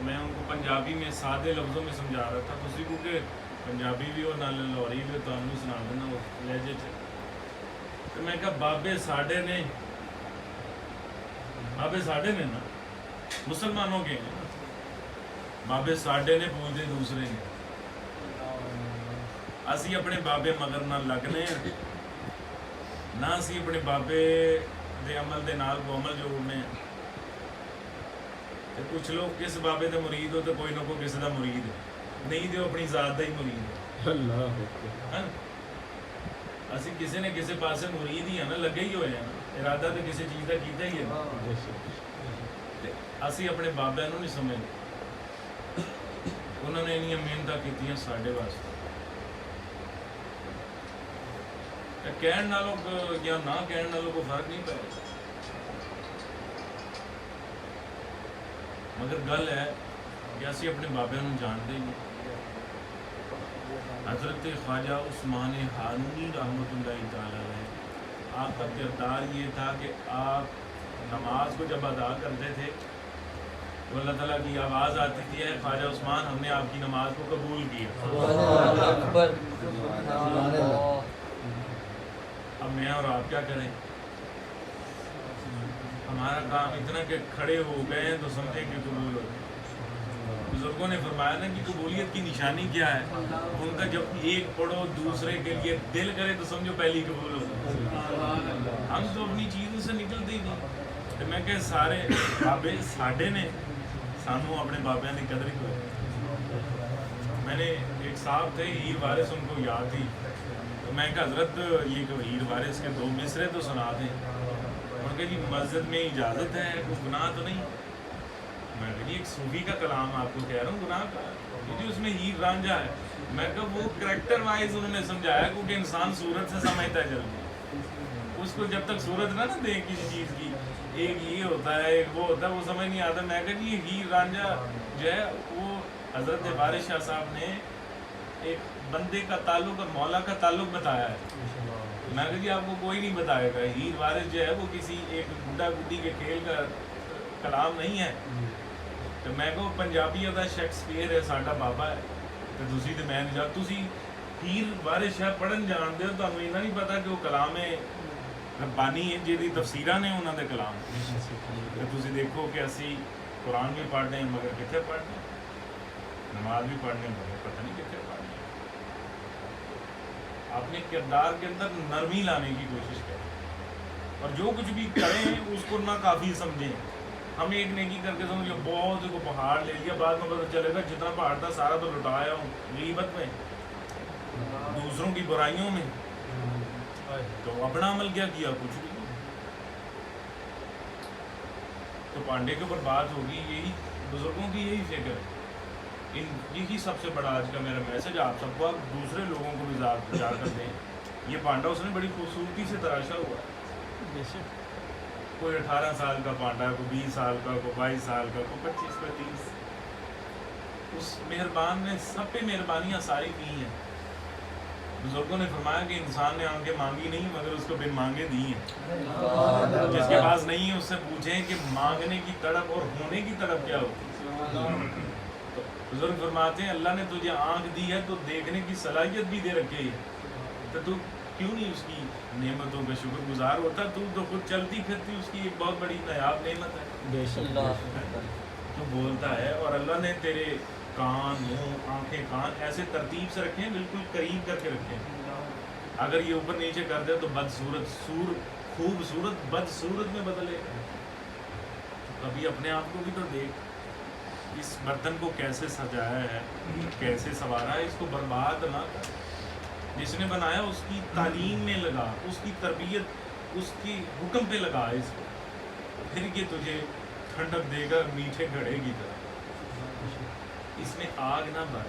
मैं उनको पंजाबी में सादे लफ्ज़ों में समझा रहा था, तुसी क्योंकि पंजाबी भी और नाल लाहौरी भी तो सुना देना उस लहजे च। तो मैं कहा बाबे साढ़े ने ना मुसलमानों के हैं, बाबे साढ़े ने पूजते दूसरे ने, असी अपने बाबे मगर ना लगने ना असी अपने बाबे दे अमल दे नाल को अमल जोड़ने। तो कुछ लोग किस बाबे दे मुरीद हो तो कोई ना कोई किसी का मुरीद है, नहीं तो अपनी ज़ात का ही मुरीद है। अल्लाह असी किसी ने किसी पासे मुरीद ही है ना, लगे ही होए हैं ना, इरादा तो किसी चीज़ का कीता ही है ना। असी अपने बाबे नूं नहीं समझते, उन्होंने इन्नियां मेहनतां कीतियां साडे वास्ते। कहण नालों या ना कहण नालों कोई फर्क नहीं पै, मगर गल है कि असी अपने बाबे नूं जानते ही नहीं। हज़रत ख्वाजा उस्मान हारूनी रहमतुल्लाहि तआला अलैह, आपका किरदार ये था कि आप नमाज को जब अदा करते थे तो अल्लाह ताला की आवाज़ आती थी, है ख्वाजा उस्मान हमने आपकी नमाज को कबूल किया। अब मैं और आप क्या करें, हमारा काम इतना कि खड़े हो गए हैं तो समझे कि कबूल हो गए। बुजुर्गों ने फरमाया ना कि कबूलियत की निशानी क्या है, उनका जब एक पढ़ो दूसरे के लिए दिल करे तो समझो पहली कबूल हो गई। हम तो अपनी चीज़ों से निकलते ही नहीं। तो मैं कह सारे बाबे साढ़े ने सानू अपने बाबे की कदर ही कोई। मैंने एक साहब थे हीर वारिस, उनको याद थी, तो मैं कहा हज़रत ये हीर वारिस के 2 मिसरे तो सुना दें। उनके जी मस्जिद में इजाज़त है, कोई गुनाह तो नहीं। मैं कहा जी एक सूफी का कलाम आपको कह रहा हूँ गुनाह का, क्योंकि उसमें हीर रांझा है। मैं कहा वो करैक्टर वाइज उन्होंने समझाया, क्योंकि इंसान सूरत से समझता है जल्दी, उसको जब तक सूरत ना दे किसी चीज़ की, एक ये होता है एक वो होता है, वो समझ नहीं आता। मैं कहा जी हीर रांझा जो है वो हज़रत वारिस शाह साहब ने एक बंदे का ताल्लुक और मौला का ताल्लुक बताया है। मैं कहा जी आपको कोई नहीं बताएगा, हीर वारिस जो है वो किसी एक बुढ़ा बुढ़ी के खेल का कलाम नहीं है। तो मैं को पंजाबी का शेक्सपीयर है साडा बाबा है, तो तुसी तो मैं नहीं जा, तुसी हीर वारिस शाह पढ़न जानते हो, तुहानू इन्ना नहीं पता कि वो कलाम है रब्बानी है जिहदी तफसीरां ने उन्होंने कलाम। तो तुसी देखो कि असी कुरान भी पढ़ने मगर कितने पढ़ने, नमाज भी पढ़ने मगर पता नहीं कितने पढ़ने। अपने किरदार के अंदर नरमी लाने की कोशिश करें और जो कुछ भी करें उसको ना काफ़ी समझें। हम एक नेकी करके समझ लो बहुत को पहाड़ ले लिया, बाद में पता चलेगा जितना पहाड़ था सारा तो लुटाया हूँ गीबत में, दूसरों की बुराइयों में, तो अपना अमल क्या किया, कुछ भी। तो पांडे के ऊपर बात होगी, यही बुजुर्गों की यही फिक्र है। यही सबसे बड़ा आज का मेरा मैसेज आप सबको, आप दूसरे लोगों को भी जाकर दें। ये पांडा उसने बड़ी खूबसूरती से तराशा हुआ है। कोई 18 साल का पांडा, कोई 20 साल का, कोई 22 साल का, कोई 25 का 30। उस मेहरबान ने सब पे मेहरबानियाँ सारी की हैं। बुजुर्गों ने फरमाया कि इंसान ने आंखें मांगी नहीं मगर उसको बिन मांगे दी हैं। जिसके पास नहीं है उससे पूछें कि मांगने की तड़प और होने की तड़प क्या होती है। बुजुर्ग फरमाते हैं अल्लाह ने तुझे आँख दी है तो देखने की सलाहियत भी दे रखी है, तो तू क्यों नहीं उसकी नेमतों का शुक्रगुजार होता। तू तो खुद चलती फिरती उसकी एक बहुत बड़ी नायाब नेमत है तो बोलता है। और अल्लाह ने तेरे कान मुँह आँखें कान ऐसे तरतीब से रखे हैं, बिल्कुल करीब करके रखे हैं। अगर ये ऊपर नीचे कर दे तो बदसूरत खूबसूरत बदसूरत में बदलेगा। कभी अपने आप को भी तो देख, इस बर्तन को कैसे सजाया है, कैसे संवारा है, इसको बर्बाद ना कर। जिसने बनाया उसकी तालीम में लगा, उसकी तरबियत उसकी हुक्म पे लगा इसको, फिर ये तुझे ठंडक देगा मीठे घड़े की तरह। इसमें आग ना भर,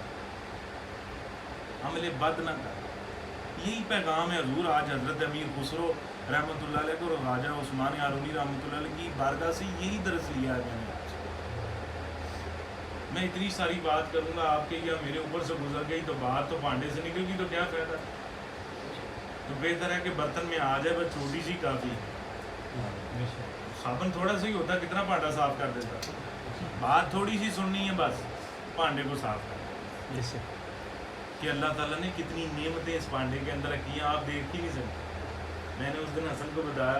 अमले बद ना कर। यही पैगाम है हजूर आज हज़रत अमीर खुसरो रहमतुल्लाह अलैह को ख्वाजा उस्मान हारूनी रहमतुल्लाह अलैह की बारगाह से यही दर्स लिया है मैंने। मैं इतनी सारी बात करूँगा आपके या मेरे ऊपर से गुजर गई तो बात तो पांडे से निकलेगी, तो क्या फ़ायदा। तो बेहतर है कि बर्तन में आ जाए, बस छोटी सी काफ़ी। साबुन थोड़ा सा ही होता, कितना पांडा साफ कर देता। बात थोड़ी सी सुननी है, बस पांडे को साफ करना कि अल्लाह ताला ने कितनी नेमतें इस पांडे के अंदर रखी हैं, आप देख ही नहीं सकते। मैंने उस दिन हसन को बताया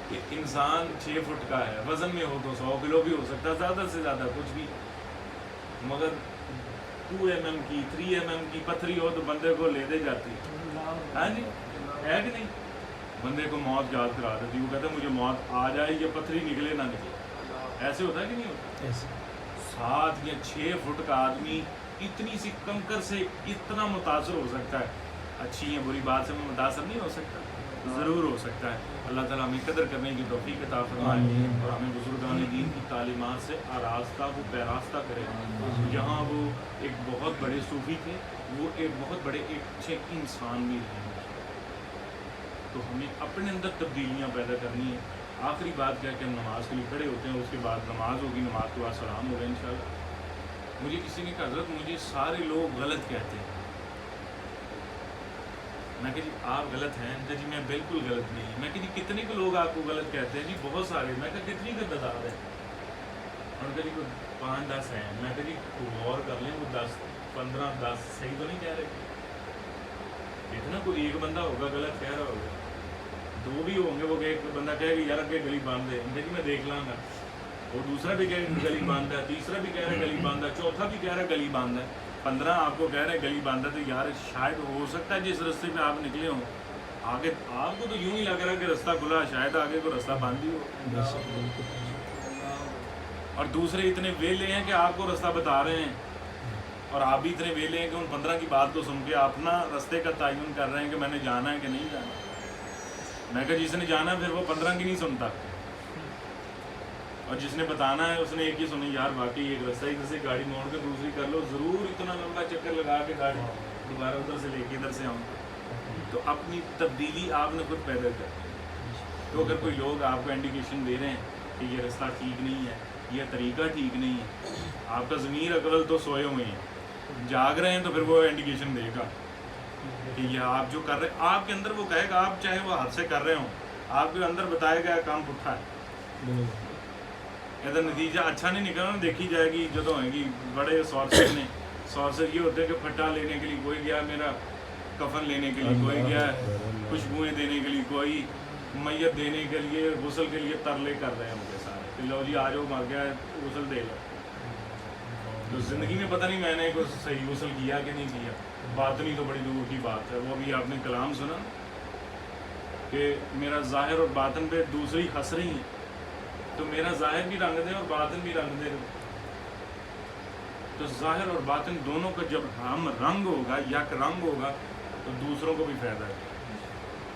कि इंसान 6 फुट का है, वज़न में हो तो 100 किलो भी हो सकता है, ज़्यादा से ज़्यादा कुछ भी, मगर 2 mm की 3 mm की पत्थरी हो तो बंदे को ले दे जाती है। हाँ जी, है कि नहीं? बंदे को मौत याद करा देती, वो कहता है मुझे मौत आ जाए, ये पत्थरी निकले ना निकले। ऐसे होता है कि नहीं होता? 7 या 6 फुट का आदमी इतनी सी कंकर से इतना मुतासर हो सकता है। अच्छी या बुरी बात से मैं मुतासर नहीं हो सकता, ज़रूर हो सकता है। अल्लाह ताला हमें कदर करने की तौफीक अता फरमाए और हमें बुजुर्गान दीन की तालीमात से आरास्ता को पैरास्ता करे। जहाँ वो एक बहुत बड़े सूफ़ी थे, वो एक बहुत बड़े एक अच्छे इंसान भी रहे। तो हमें अपने अंदर तब्दीलियाँ पैदा करनी है। आखिरी बात क्या कि हम नमाज के लिए खड़े होते हैं, उसके बाद नमाज होगी, नमाज के बाद सलाम होगा इंशाअल्लाह। मुझे किसी ने कहा हज़रत मुझे सारे लोग गलत कहते हैं। मैं कहा जी आप गलत हैं? तो जी मैं बिल्कुल गलत नहीं। मैं कहा जी कितने को लोग आपको गलत कहते हैं? जी बहुत सारे। मैं कहा कितनी का तादाद है? उन्होंने कहा जी कोई 5-10 हैं। मैं कहा जी गौर कर लें, वो 10 15 10 सही तो नहीं कह रहे। इतना कोई एक बंदा होगा गलत कह रहा होगा, 2 भी होंगे, वो एक बंदा कहेगा यार के गली बांध दे, जी मैं देख लाँगा, और दूसरा भी कह रहा गली बांधा, तीसरा भी कह रहा है गली बांधा, चौथा भी कह रहा है गली बांधा, 15 आपको कह रहे हैं गली बांधा। तो यार शायद हो सकता है जिस रास्ते पे आप निकले हों आगे आपको तो यूं ही लग रहा है कि रास्ता खुला, शायद आगे को रास्ता बंद ही हो। और दूसरे इतने वेले हैं कि आपको रास्ता बता रहे हैं, और आप भी इतने वेले हैं कि उन 15 की बात को सुन के अपना रास्ते का तयन कर रहे हैं कि मैंने जाना है कि नहीं जाना। मैं कहा जिसने जाना फिर वो 15 की नहीं सुनता, और जिसने बताना है उसने एक ही सुनी, यार वाकई एक रास्ता इधर से गाड़ी मोड़ के दूसरी कर लो, ज़रूर इतना लंबा चक्कर लगा के गाड़ी दोबारा उधर से लेके इधर से आऊँ। तो अपनी तब्दीली आपने खुद पैदा कर। तो अगर कोई लोग आपको इंडिकेशन दे रहे हैं कि ये रास्ता ठीक नहीं है, ये तरीका ठीक नहीं है, आपका ज़मीर अकल तो सोए हुए हैं, जाग रहे हैं, तो फिर वो इंडिकेशन देगा कि ये आप जो कर रहे हैं आपके अंदर वो कहेगा, आप चाहे वो हाथ से कर रहे हों, आपके अंदर बताएगा काम पुट्ठा है, इधर नतीजा अच्छा नहीं निकलना, देखी जाएगी जो तो होगी। बड़े सोर्सेज ये होते हैं कि फटा लेने के लिए कोई गया, मेरा कफन लेने के लिए कोई गया, खुशबुएँ देने के लिए कोई, मैयत देने के लिए, गुस्ल के लिए तरले कर रहे हैं मुझे सारे कि लो जी आ जाओ मर गया गुस्ल दे लो। तो ज़िंदगी में पता नहीं मैंने कुछ सही गुस्ल किया कि नहीं किया, बातनी तो बड़ी दूर की बात है। वो भी आपने कलाम सुना कि मेरा ज़ाहिर और बातन पे दूसरी हंस रही है, तो मेरा ज़ाहिर भी रंग दे और बातन भी रंग दे। तो ज़ाहिर और बातन दोनों का जब हम रंग होगा, यक रंग होगा, तो दूसरों को भी फ़ायदा है।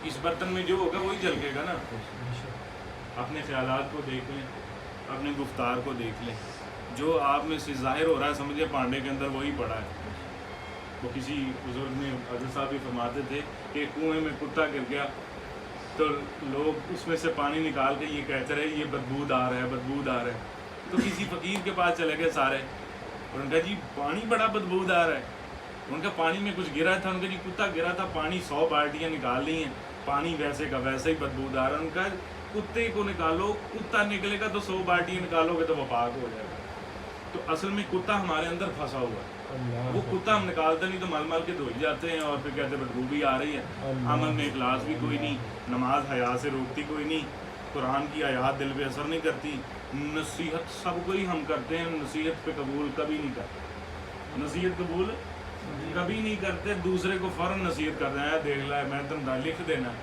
इस बर्तन में जो होगा वही झलकेगा ना। अपने ख्यालात को देख लें, अपने गुफ्तार को देख लें, जो आप में से ज़ाहिर हो रहा है समझिए पांडे के अंदर वही पड़ा है। वो किसी बुजुर्ग ने हज़रत साहब भी फरमाते थे कि कुएँ में कुत्ता गिर गया तो लोग उसमें से पानी निकाल के ये कहते रहे ये बदबूदार है, बदबूदार है। तो किसी फ़कीर के पास चले गए सारे, और उनका जी पानी बड़ा बदबूदार है। उनका पानी में कुछ गिरा था, उनका जी कुत्ता गिरा था, पानी 100 बाल्टियाँ निकाल ली हैं, पानी वैसे का वैसे ही बदबूदार है। उनका कुत्ते को निकालो, कुत्ता निकलेगा तो 100 बाल्टियाँ निकालोगे तो वो पाक हो जाएगा। तो असल में कुत्ता हमारे अंदर फंसा हुआ है, वो कुत्ता हम निकालते नहीं तो मल मल के धोई जाते हैं, और फिर कहते बदबू भी आ रही है। अमल में इखलास भी कोई नहीं, नमाज हया से रोकती कोई नहीं, कुरान की आयात दिल पे असर नहीं करती, नसीहत सब कोई हम करते हैं, नसीहत पे कबूल कभी नहीं करते, नसीहत कबूल कभी नहीं करते, दूसरे को फ़ौरन नसीहत कर रहे हैं, देख ला मैं तुम लिख देना।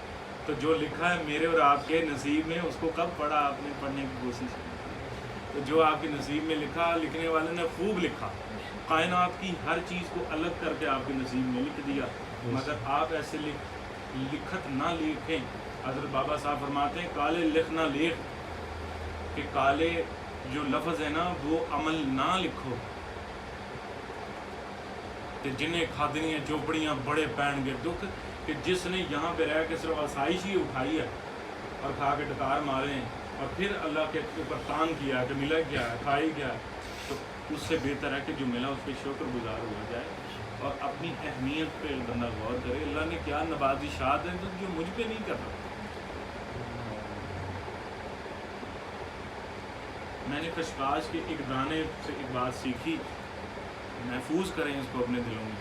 तो जो लिखा है मेरे और आपके नसीब में, उसको कब पढ़ा आपने? पढ़ने की कोशिश की। तो जो आपके नसीब में लिखा, लिखने वाले ने खूब लिखा, कायनात की हर चीज़ को अलग करके आपके नसीब में लिख दिया, मगर आप ऐसे लिखत ना लिखें। हज़रत बाबा साहब फरमाते हैं काले लिख ना लिख, कि काले जो लफ्ज़ है ना वो अमल ना लिखो। कि जिन्हें खादनियाँ चोपड़ियाँ बड़े पैन के दुख, कि जिसने यहाँ पे रह के सिर्फ आसाइश ही उठाई है और खा के डकार मारे हैं, और फिर अल्लाह के ऊपर तान किया कि मिला क्या है, खाई क्या है, तो उससे बेहतर है कि जो मिला उस पर शुक्रगुजार हो जाए और अपनी अहमियत पे बंदा गौर करे। अल्लाह ने क्या नवाज़िशात हैं तो जो मुझ पे नहीं कर रहा। میں نے خشخاش کے ایک دانے سے ایک بات سیکھی, محفوظ کریں اس کو اپنے دلوں میں.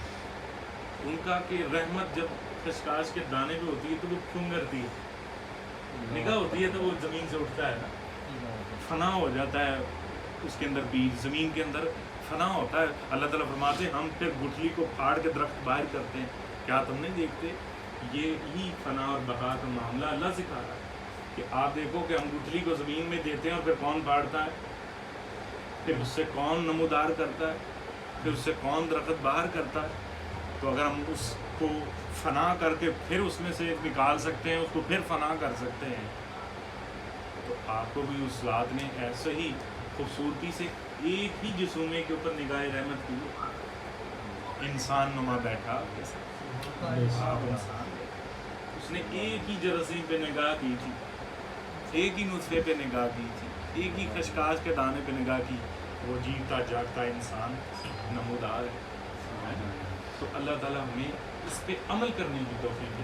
ان کا کہ رحمت جب خشخاش کے دانے پہ ہوتی ہے تو وہ پھنگرتی ہے, نگاہ ہوتی ہے تو وہ زمین سے اٹھتا ہے نا, فنا ہو جاتا ہے اس کے اندر بیج, زمین کے اندر فنا ہوتا ہے. اللہ تعالیٰ فرماتے ہیں ہم پھر گٹھلی کو پھاڑ کے درخت باہر کرتے ہیں, کیا تم نہیں دیکھتے؟ یہی فنا اور بقا کا معاملہ اللہ سکھا رہا ہے کہ آپ دیکھو کہ ہم گٹھلی کو زمین میں دیتے ہیں اور پھر کون پھاڑتا ہے, پھر اس سے کون نمودار کرتا ہے, پھر اس سے کون درخت باہر کرتا ہے. تو اگر ہم اس کو فنا کر کے پھر اس میں سے نکال سکتے ہیں, اس کو پھر فنا کر سکتے ہیں, تو آپ کو بھی اس ذات نے ایسے ہی خوبصورتی سے ایک ہی جسومے کے اوپر نگاہ رحمت کی. انسان نما بیٹھا آپ انسان, اس نے ایک ہی جراثیم پہ نگاہ کی تھی, ایک ہی نطفے پہ نگاہ کی تھی, ایک ہی خشخاش کے دانے پہ نگاہ کی. وہ جیتا جاگتا انسان نمودار ہے. تو اللہ تعالیٰ ہمیں اس پہ عمل کرنے کی توفیق دے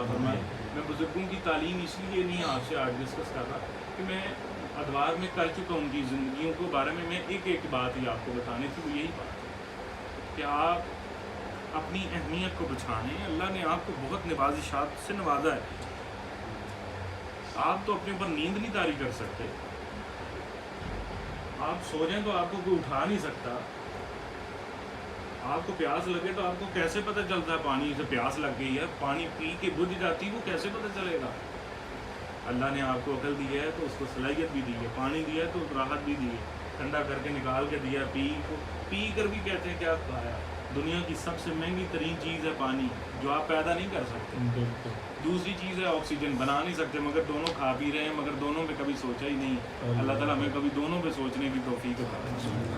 فرمائے. میں بزرگوں کی تعلیم اس لیے نہیں آپ سے آج ڈسکس کر رہا کہ میں ادوار میں کر چکا ہوں ان کی زندگیوں کو بارے میں ایک بات ہی آپ کو بتانے تھی, وہ یہی بات ہے کہ آپ اپنی اہمیت کو پہچانیں. اللہ نے آپ کو بہت نوازشات سے نوازا ہے. آپ تو اپنے اوپر نیند نہیں طاری کر سکتے, آپ سو جائیں تو آپ کو کوئی اٹھا نہیں سکتا. آپ کو پیاس لگے تو آپ کو کیسے پتہ چلتا ہے پانی سے پیاس لگ گئی ہے؟ پانی پی کے بجھ جاتی, وہ کیسے پتہ چلے گا؟ اللہ نے آپ کو عقل دی ہے تو اس کو صلاحیت بھی دی ہے, پانی دیا ہے تو راحت بھی دی ہے, ٹھنڈا کر کے نکال کے دیا, پی کر بھی کہتے ہیں کیا کھایا. دنیا کی سب سے مہنگی ترین چیز ہے پانی, جو آپ پیدا نہیں کر سکتے. دوسری چیز ہے آکسیجن, بنا نہیں سکتے, مگر دونوں کھا پی رہے ہیں, مگر دونوں پہ کبھی سوچا ہی نہیں. اللہ تعالیٰ ہمیں کبھی دونوں پہ سوچنے کی توفیق عطا فرمائے.